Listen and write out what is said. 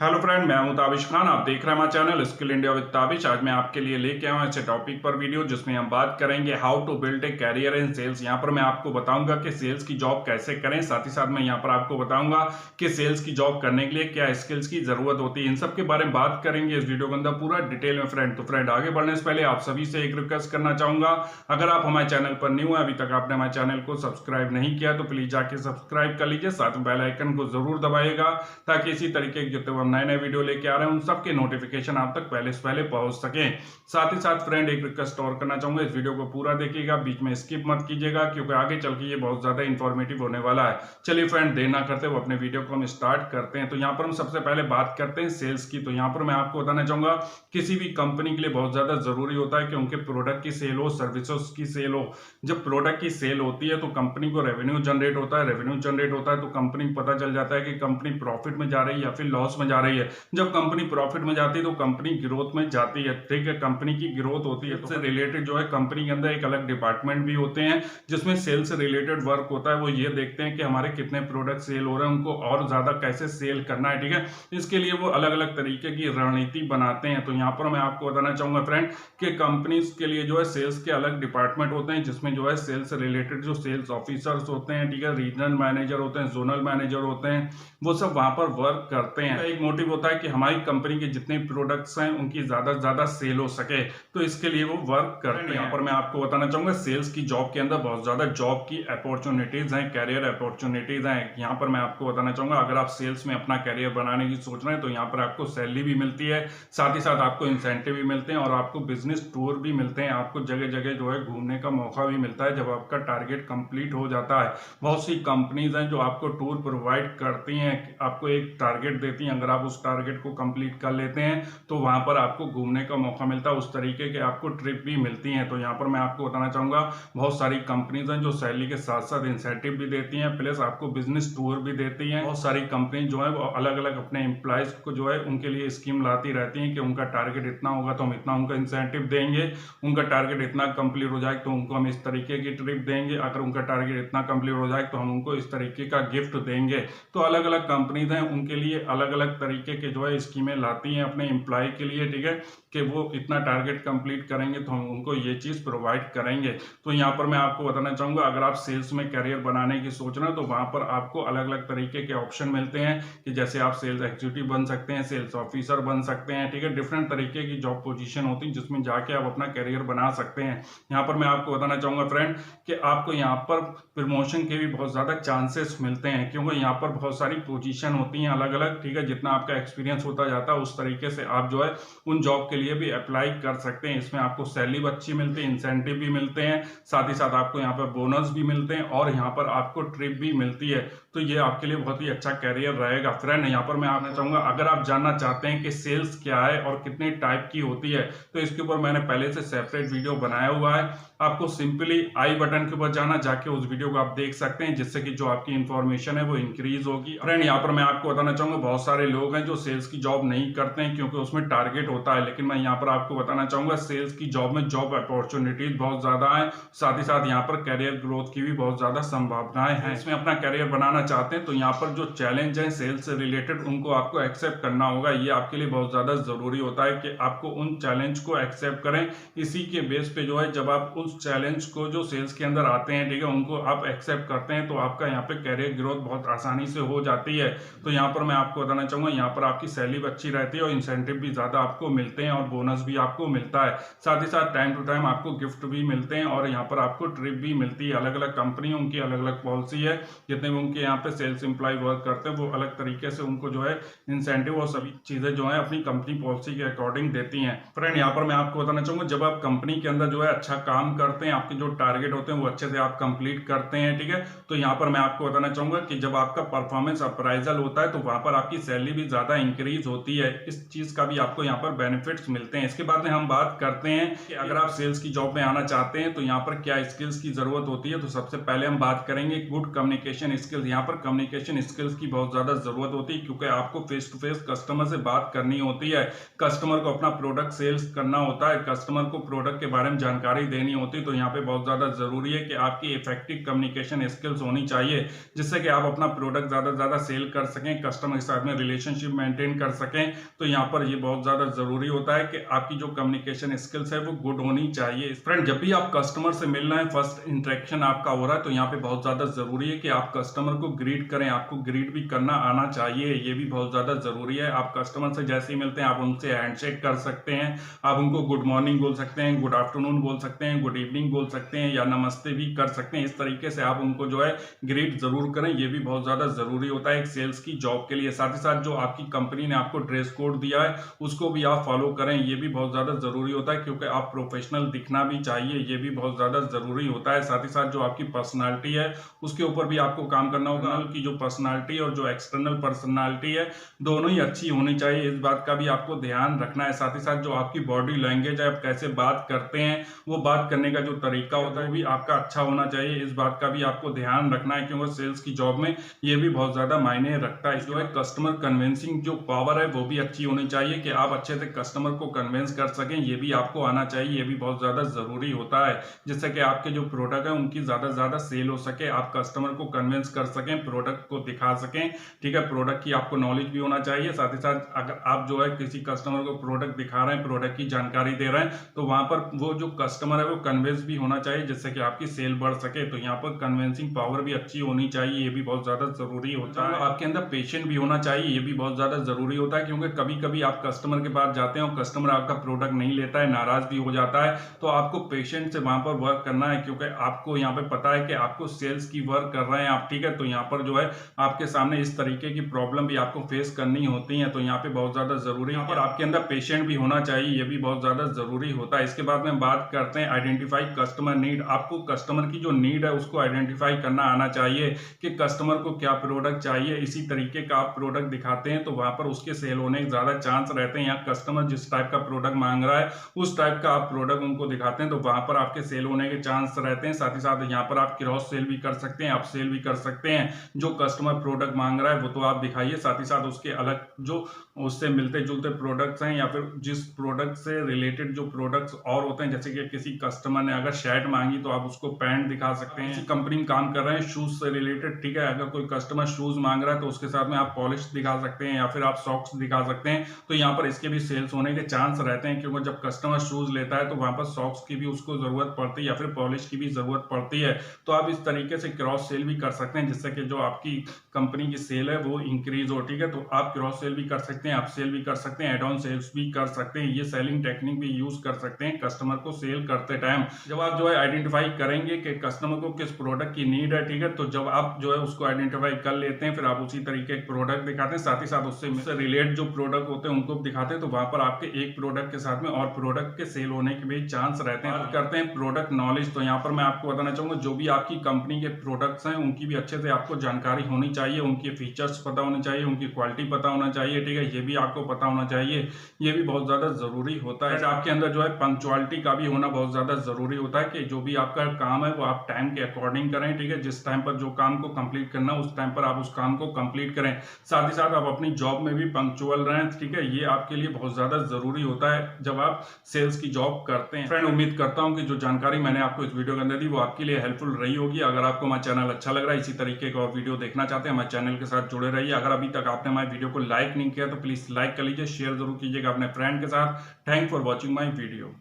Hello friend, मैं हूं ताबिश खान। आप देख रहे हैं हमारा channel skill India with Tabish. आज मैं आपके लिए लेके आया हूं ऐसे टॉपिक पर वीडियो जिसमें हम बात करेंगे how to build a career in sales. यहां पर मैं आपको बताऊंगा कि सेल्स की जॉब कैसे करें, साथ ही साथ मैं यहां पर आपको बताऊंगा कि सेल्स की जॉब करने के लिए क्या स्किल्स की जरूरत होती है। इन सब के बारे में बात करेंगे इस वीडियो के अंदर पूरा डिटेल में फ्रेंड। तो फ्रेंड, आगे बढ़ने से पहले आप सभी से एक रिक्वेस्ट करना चाहूंगा, अगर आप हमारे चैनल पर न्यू है, अभी तक आपने हमारे चैनल को सब्सक्राइब नहीं किया तो प्लीज जाके सब्सक्राइब कर लीजिए, साथ में बेल आइकन को जरूर दबाइएगा ताकि इसी तरीके के जितने हम नए नए वीडियो लेके आ रहे हैं उन सबके नोटिफिकेशन आप तक पहले से पहले पहुंच सके। साथ ही साथ फ्रेंड, एक रिक्वेस्ट और करना चाहूंगा, इस वीडियो को पूरा देखिएगा, बीच में स्किप मत कीजिएगा क्योंकि आगे चल के ये बहुत ज्यादा इंफॉर्मेटिव होने वाला है। चलिए फ्रेंड, देर ना करते हुए अपने वीडियो को हम स्टार्ट करते हैं। तो यहाँ पर हम सबसे पहले बात करते हैं सेल्स की। तो यहाँ पर मैं आपको बताना चाहूंगा, किसी भी कंपनी के लिए बहुत ज्यादा जरूरी होता है कि उनके प्रोडक्ट की सेल हो, सर्विसेज की सेल हो। जब प्रोडक्ट की सेल होती है तो कंपनी को रेवेन्यू जनरेट होता है, रेवेन्यू जनरेट होता है तो कंपनी को पता चल जाता है कि कंपनी प्रॉफिट में जा रही है या फिर लॉस में जा रही है। जब कंपनी प्रॉफिट में जाती है तो कंपनी ग्रोथ में जाती है, ठीक है, कंपनी की ग्रोथ होती है। तो रिलेटेड जो है कंपनी के अंदर एक अलग डिपार्टमेंट भी होते हैं जिसमें सेल्स से रिलेटेड वर्क होता है। वो ये देखते हैं कि हमारे कितने प्रोडक्ट सेल हो रहे हैं, उनको और ज्यादा कैसे सेल करना है, ठीक है। इसके लिए वो अलग अलग तरीके की रणनीति बनाते हैं। तो यहाँ पर मैं आपको बताना चाहूंगा फ्रेंड कि कंपनीज के लिए जो है सेल्स के अलग डिपार्टमेंट होते हैं जिसमें जो है सेल्स से रिलेटेड जो सेल्स ऑफिसर्स होते हैं, ठीक है, रीजनल मैनेजर होते हैं, जोनल मैनेजर होते हैं, वो सब वहां पर वर्क करते हैं। एक मोटिव होता है कि हमारी कंपनी के जितने प्रोडक्ट्स हैं उनकी ज्यादा से ज्यादा सेल हो सके, तो इसके लिए वो वर्क करते हैं। यहाँ पर मैं आपको बताना चाहूंगा, सेल्स की जॉब के अंदर बहुत ज्यादा जॉब की अपॉर्चुनिटीज हैं, कैरियर अपॉर्चुनिटीज हैं। यहाँ पर मैं आपको बताना चाहूंगा, अगर आप सेल्स में अपना कैरियर बनाने की सोच रहे हैं तो यहाँ पर आपको सैलरी भी मिलती है, साथ ही साथ आपको इंसेंटिव भी मिलते हैं और आपको बिजनेस टूर भी मिलते हैं। आपको जगह जगह जो है घूमने का मौका भी मिलता है जब आपका टारगेट कंप्लीट हो जाता है। बहुत सी कंपनीज हैं जो आपको टूर प्रोवाइड करती हैं, आपको एक टारगेट देती हैं, अगर आप उस टारगेट को कंप्लीट कर लेते हैं तो वहां पर आपको घूमने का मौका मिलता है, उस तरीके के आपको ट्रिप भी मिलती हैं। तो यहाँ पर मैं आपको बताना चाहूंगा, बहुत सारी कंपनीज हैं जो सैलरी के साथ साथ इंसेंटिव भी देती हैं, प्लस आपको बिजनेस टूर भी देती हैं। बहुत सारी कंपनी जो है वो अलग अलग अपने एम्प्लॉयज को जो है उनके लिए स्कीम लाती रहती हैं कि उनका टारगेट इतना होगा तो हम इतना उनका इंसेंटिव देंगे, उनका टारगेट इतना कंप्लीट हो जाए तो उनको हम इस तरीके की ट्रिप देंगे, अगर उनका टारगेट इतना कंप्लीट हो जाए तो हम उनको इस तरीके का गिफ्ट देंगे। तो अलग अलग कंपनीज हैं, उनके लिए अलग अलग तरीके के जो है स्कीमें लाती हैं अपने एम्प्लॉय के लिए, ठीक है, कि वो इतना टारगेट कंप्लीट करेंगे तो हम उनको ये चीज प्रोवाइड करेंगे। तो यहाँ पर मैं आपको बताना चाहूंगा, अगर आप सेल्स में करियर बनाने की सोच रहे हैं तो वहां पर आपको अलग अलग तरीके के ऑप्शन मिलते हैं कि जैसे आप सेल्स एग्जीक्यूटिव बन सकते हैं, सेल्स ऑफिसर बन सकते हैं, ठीक है, डिफरेंट तरीके की जॉब पोजीशन होती है जिसमें जाके आप अपना करियर बना सकते हैं। यहाँ पर मैं आपको बताना चाहूंगा फ्रेंड कि आपको यहाँ पर प्रमोशन के भी बहुत ज्यादा चांसेस मिलते हैं क्योंकि यहाँ पर बहुत सारी पोजीशन होती हैं अलग अलग, ठीक है। जितना आपका एक्सपीरियंस होता जाता है उस तरीके से आप जो है उन जॉब के लिए भी अप्लाई कर सकते हैं। इसमें आपको सैलरी अच्छी मिलती है, इंसेंटिव भी मिलते हैं, साथ ही साथ आपको यहाँ पर बोनस भी मिलते हैं और यहाँ पर आपको ट्रिप भी मिलती है। तो ये आपके लिए बहुत ही अच्छा कैरियर रहेगा फ्रेंड। यहाँ पर मैं आना चाहूंगा, अगर आप जानना चाहते हैं कि सेल्स क्या है और कितने टाइप की होती है तो इसके ऊपर मैंने पहले से सेपरेट वीडियो बनाया हुआ है। आपको सिंपली आई बटन के ऊपर जाना, जाके उस वीडियो को आप देख सकते हैं जिससे कि जो आपकी इंफॉर्मेशन है वो इंक्रीज होगी। फ्रेंड, यहाँ पर मैं आपको बताना चाहूंगा, बहुत सारे लोग हैं जो सेल्स की जॉब नहीं करते हैं क्योंकि उसमें टारगेट होता है, लेकिन मैं यहाँ पर आपको बताना चाहूंगा सेल्स की जॉब में जॉब अपॉर्चुनिटीज बहुत ज्यादा है, साथ ही साथ यहाँ पर कैरियर ग्रोथ की भी बहुत ज्यादा संभावनाएं हैं। इसमें अपना कैरियर बनाना चाहते हैं तो यहाँ पर जो चैलेंज है सेल्स से रिलेटेड उनको आपको एक्सेप्ट करना होगा। ये आपके लिए बहुत ज्यादा जरूरी होता है कि आपको उन चैलेंज को एक्सेप्ट करें। इसी के बेस पे जो है जब आप उस चैलेंज को जो सेल्स के अंदर आते हैं, ठीक है, उनको आप एक्सेप्ट करते हैं तो आपका यहाँ पे कैरियर ग्रोथ बहुत आसानी से हो जाती है। तो यहाँ पर मैं आपको बताना चाहूंगा, यहाँ पर आपकी सैलरी अच्छी रहती है और इंसेंटिव भी ज्यादा आपको मिलते हैं और बोनस भी आपको मिलता है, साथ ही साथ टाइम टू टाइम आपको गिफ्ट भी मिलते हैं और यहाँ पर आपको ट्रिप भी मिलती है। अलग अलग कंपनी उनकी अलग अलग पॉलिसी है, जितने भी उनके यहाँ पे सेल्स एम्प्लॉय वर्क करते हैं वो अलग तरीके से उनको जो है इंसेंटिव और सभी चीजें जो है अपनी कंपनी पॉलिसी के अकॉर्डिंग देती हैं। फ्रेंड, यहाँ पर मैं आपको बताना चाहूंगा, जब आप कंपनी के अंदर जो है अच्छा काम करते हैं, आपके जो टारगेट होते हैं वो अच्छे से आप कंप्लीट करते हैं, ठीक है, तो यहाँ पर मैं आपको बताना चाहूंगा कि जब आपका परफॉर्मेंस अप्राइजल होता है तो वहां पर आपकी सैलरी भी ज्यादा इंक्रीज होती है। इस चीज का भी आपको यहाँ पर बेनिफिट्स मिलते हैं। इसके बाद में हम बात करते हैं कि अगर आप सेल्स की जॉब में आना चाहते हैं तो यहाँ पर क्या स्किल्स की जरूरत होती है। तो सबसे पहले हम बात करेंगे गुड कम्युनिकेशन स्किल्स। यहाँ यहाँ पर कम्युनिकेशन स्किल्स की बहुत ज़्यादा ज़रूरत होती है, क्योंकि आपको फेस टू फेस कस्टमर से बात करनी होती है, कस्टमर को अपना प्रोडक्ट सेल्स करना होता है, कस्टमर को प्रोडक्ट के बारे में जानकारी देनी होती है। तो यहाँ पे बहुत ज़्यादा ज़रूरी है कि आपकी इफेक्टिव कम्युनिकेशन स्किल्स होनी चाहिए, जिससे कि आप अपना प्रोडक्ट ज़्यादा से ज़्यादा सेल कर सकें, कस्टमर के साथ में रिलेशनशिप मेंटेन कर सकें। तो यहाँ पर ये बहुत ज़्यादा ज़रूरी होता है कि आपकी जो कम्युनिकेशन स्किल्स है वो गुड होनी चाहिए। फ्रेंड, जब भी आप कस्टमर से मिल रहे हैं, फर्स्ट इंटरेक्शन आपका हो रहा है, तो यहाँ पे बहुत ज़्यादा ज़रूरी है कि आप कस्टमर को ग्रीट करें, आपको ग्रीट भी करना आना चाहिए, ये भी बहुत ज़्यादा ज़रूरी है। आप कस्टमर से जैसे ही मिलते हैं आप उनसे हैंडशेक कर सकते हैं, आप उनको गुड मॉर्निंग बोल सकते हैं, गुड आफ्टरनून बोल सकते हैं, गुड इवनिंग बोल सकते हैं, या नमस्ते भी कर सकते हैं। इस तरीके से आप उनको जो है ग्रीट जरूर करें, ये भी बहुत ज़्यादा ज़रूरी होता है एक सेल्स की जॉब के लिए। साथ ही साथ जो आपकी कंपनी ने आपको ड्रेस कोड दिया है उसको भी आप फॉलो करें, ये भी बहुत ज़्यादा ज़रूरी होता है, क्योंकि आप प्रोफेशनल दिखना भी चाहिए, ये भी बहुत ज़्यादा ज़रूरी होता है। साथ ही साथ जो आपकी पर्सनालिटी है उसके ऊपर भी आपको काम करना होगा, कि जो पर्सनालिटी और जो एक्सटर्नल पर्सनालिटी है दोनों ही अच्छी होनी चाहिए, इस बात का भी आपको ध्यान रखना है। साथ ही साथ जो आपकी बॉडी लैंग्वेज है, आप कैसे बात करते हैं, वो बात करने का जो तरीका होता है वो भी आपका अच्छा होना चाहिए, इस बात का भी आपको ध्यान रखना है, क्योंकि सेल्स की जॉब में ये भी बहुत ज़्यादा मायने रखता है। जो है कस्टमर कन्विंसिंग जो पावर है वो भी अच्छी होनी चाहिए, कि आप अच्छे से कस्टमर को कन्विंस कर सकें, ये भी आपको आना चाहिए, ये भी बहुत ज़्यादा ज़रूरी होता है, जिससे कि आपके जो प्रोडक्ट है उनकी ज़्यादा से ज़्यादा सेल हो सके, आप कस्टमर को कन्विंस कर सकें, प्रोडक्ट को दिखा सकें। ठीक है, प्रोडक्ट की आपको नॉलेज भी होना चाहिए। साथ ही साथ अगर आप जो है किसी कस्टमर को प्रोडक्ट दिखा रहे हैं, प्रोडक्ट की जानकारी दे रहे हैं, तो वहां पर वो जो कस्टमर है वो कन्विंस भी होना चाहिए, जिससे कि आपकी सेल बढ़ सके। तो यहाँ पर कन्विंसिंग पावर भी अच्छी होनी चाहिए, ये भी बहुत ज्यादा जरूरी होता है। आपके अंदर पेशेंट भी होना चाहिए, ये भी बहुत ज्यादा जरूरी होता है, क्योंकि कभी कभी आप कस्टमर के पास जाते हैं और कस्टमर आपका प्रोडक्ट नहीं लेता है, नाराज भी हो जाता है, तो आपको पेशेंट से वहां पर वर्क करना है, क्योंकि आपको यहाँ पे पता है कि आपको सेल्स की वर्क कर रहे हैं आप। ठीक है, तो यहाँ पर जो है आपके सामने इस तरीके की प्रॉब्लम भी आपको फेस करनी होती है, तो यहाँ पे बहुत ज्यादा जरूरी है। और आपके अंदर पेशेंट भी होना चाहिए, ये भी बहुत ज्यादा जरूरी होता है। इसके बाद में बात करते हैं आइडेंटिफाई कस्टमर नीड। आपको कस्टमर की जो नीड है उसको आइडेंटिफाई करना आना चाहिए, कि कस्टमर को क्या प्रोडक्ट चाहिए, इसी तरीके का आप प्रोडक्ट दिखाते हैं तो वहां पर उसके सेल होने के ज्यादा चांस रहते हैं। यहाँ कस्टमर जिस टाइप का प्रोडक्ट मांग रहा है उस टाइप का आप प्रोडक्ट उनको दिखाते हैं, तो वहां पर आपके सेल होने के चांस रहते हैं। साथ ही साथ यहाँ पर आप क्रॉस सेल भी कर सकते हैं, आप सेल भी कर सकते हैं। जो कस्टमर प्रोडक्ट मांग रहा है वो तो आप दिखाइए, साथ ही साथ उसके अलग जो उससे मिलते जुलते प्रोडक्ट्स हैं, या फिर जिस प्रोडक्ट से रिलेटेड जो प्रोडक्ट्स और होते हैं, जैसे कि किसी कस्टमर ने अगर शर्ट मांगी तो आप उसको पैंट दिखा सकते हैं। किसी कंपनी में काम कर रहे हैं शूज से रिलेटेड, ठीक है, अगर कोई कस्टमर शूज मांग रहा है तो उसके साथ में आप पॉलिश दिखा सकते हैं, या फिर आप सॉक्स दिखा सकते हैं। तो यहाँ पर इसके भी सेल्स होने के चांस रहते हैं, क्योंकि जब कस्टमर शूज लेता है तो वहां पर सॉक्स की भी उसको जरूरत पड़ती है, या फिर पॉलिश की भी जरूरत पड़ती है। तो आप इस तरीके से क्रॉस सेल भी कर सकते हैं, जिससे कि जो आपकी कंपनी की सेल है वो इंक्रीज हो। ठीक है, तो आप क्रॉस सेल भी कर सकते हैं, आप सेल भी कर सकते हैं, एड ऑन सेल्स भी कर सकते हैं, ये सेलिंग टेक्निक भी यूज कर सकते हैं कस्टमर को सेल करते टाइम। जब आप जो है आइडेंटिफाई करेंगे कि कस्टमर को किस प्रोडक्ट की नीड है, ठीक है, तो जब आप जो है उसको आइडेंटिफाई कर लेते हैं, फिर आप उसी तरीके के प्रोडक्ट दिखाते हैं, साथ ही साथ उससे रिलेटेड जो प्रोडक्ट होते हैं उनको दिखाते हैं, तो वहां पर आपके एक प्रोडक्ट के साथ में और प्रोडक्ट के सेल होने के भी चांस रहते हैं। करते हैं प्रोडक्ट नॉलेज, तो यहाँ पर मैं आपको बताना चाहूंगा जो भी आपकी कंपनी के प्रोडक्ट्स हैं उनकी भी अच्छे से आपको जानकारी होनी चाहिए, उनके फीचर्स पता होने चाहिए, उनकी क्वालिटी पता होना चाहिए। ठीक है, ये भी आपको पता होना चाहिए, ये भी बहुत ज्यादा जरूरी होता है। आपके अंदर जो है पंक्चुअलिटी का भी होना बहुत ज्यादा जरूरी होता है, कि जो भी आपका काम है वो आप टाइम के अकॉर्डिंग करें। ठीक है, जिस टाइम पर जो काम को कंप्लीट करना उस टाइम पर आप उस काम को कंप्लीट करें। साथ ही साथ आप अपनी जॉब में भी पंक्चुअल रहें। ठीक है, ये आपके लिए बहुत ज्यादा जरूरी होता है जब आप सेल्स की जॉब करते हैं। फ्रेंड, उम्मीद करता हूं कि जो जानकारी मैंने आपको इस वीडियो के अंदर दी वो आपके लिए हेल्पफुल रही होगी। अगर आपको हमारा चैनल अच्छा लग रहा है, इसी तरीके का और वीडियो देखना चाहते हैं, हमारे चैनल के साथ जुड़े रहिए। अगर अभी तक आपने हमारे वीडियो को लाइक नहीं किया तो प्लीज लाइक कर लीजिए, शेयर जरूर कीजिएगा अपने फ्रेंड के साथ। Thank for watching my video.